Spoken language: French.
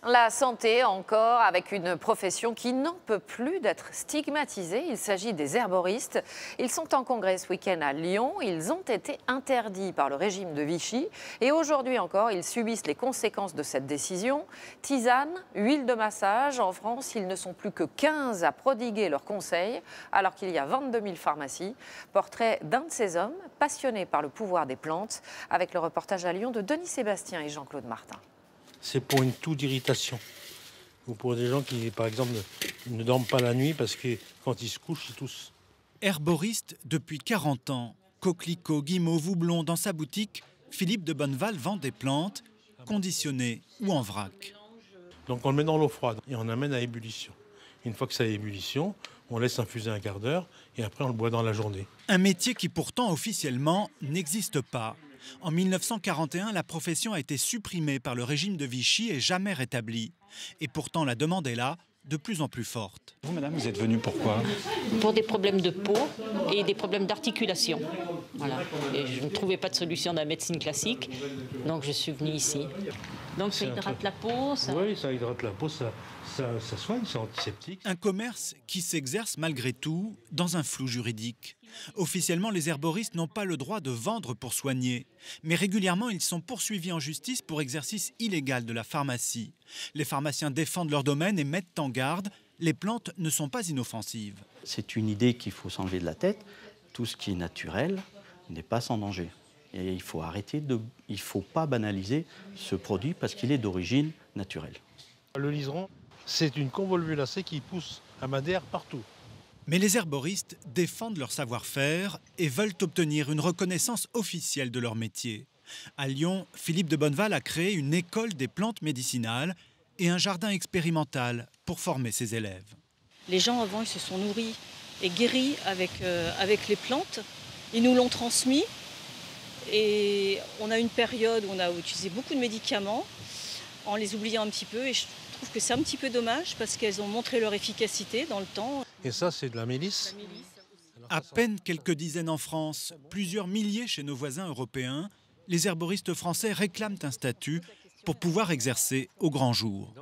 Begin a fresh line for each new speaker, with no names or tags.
La santé encore, avec une profession qui n'en peut plus d'être stigmatisée. Il s'agit des herboristes. Ils sont en congrès ce week-end à Lyon. Ils ont été interdits par le régime de Vichy. Et aujourd'hui encore, ils subissent les conséquences de cette décision. Tisane, huile de massage. En France, ils ne sont plus que 15 à prodiguer leurs conseils, alors qu'il y a 22 000 pharmacies. Portrait d'un de ces hommes, passionné par le pouvoir des plantes, avec le reportage à Lyon de Denis Sébastien et Jean-Claude Martin.
C'est pour une toux d'irritation. Ou pour des gens qui, par exemple, ne dorment pas la nuit parce que quand ils se couchent, ils toussent.
Herboriste depuis 40 ans, coquelicots, guimauves, houblons, dans sa boutique, Philippe de Bonneval vend des plantes conditionnées ou en vrac.
Donc on le met dans l'eau froide et on amène à ébullition. Une fois que ça a ébullition, on laisse infuser un quart d'heure et après on le boit dans la journée.
Un métier qui pourtant officiellement n'existe pas. En 1941, la profession a été supprimée par le régime de Vichy et jamais rétablie. Et pourtant, la demande est là, de plus en plus forte.
Vous, madame, vous êtes venue pourquoi?
Pour des problèmes de peau et des problèmes d'articulation. Voilà. Et je ne trouvais pas de solution dans la médecine classique, donc je suis venue ici. Donc ça hydrate la peau, ça...
Oui, ça hydrate la peau, ça soigne, c'est antiseptique.
Un commerce qui s'exerce malgré tout dans un flou juridique. Officiellement, les herboristes n'ont pas le droit de vendre pour soigner. Mais régulièrement, ils sont poursuivis en justice pour exercice illégal de la pharmacie. Les pharmaciens défendent leur domaine et mettent en garde. Les plantes ne sont pas inoffensives.
C'est une idée qu'il faut s'enlever de la tête. Tout ce qui est naturel n'est pas sans danger. Et il faut il ne faut pas banaliser ce produit parce qu'il est d'origine naturelle.
Le liseron, c'est une convolvulacée qui pousse à Madère partout.
Mais les herboristes défendent leur savoir-faire et veulent obtenir une reconnaissance officielle de leur métier. À Lyon, Philippe de Bonneval a créé une école des plantes médicinales et un jardin expérimental pour former ses élèves.
Les gens avant, ils se sont nourris et guéris avec les plantes. Ils nous l'ont transmis et on a une période où on a utilisé beaucoup de médicaments en les oubliant un petit peu et je trouve que c'est un petit peu dommage parce qu'elles ont montré leur efficacité dans le temps.
Et ça, c'est de la mélisse.
À peine quelques dizaines en France, plusieurs milliers chez nos voisins européens, les herboristes français réclament un statut pour pouvoir exercer au grand jour.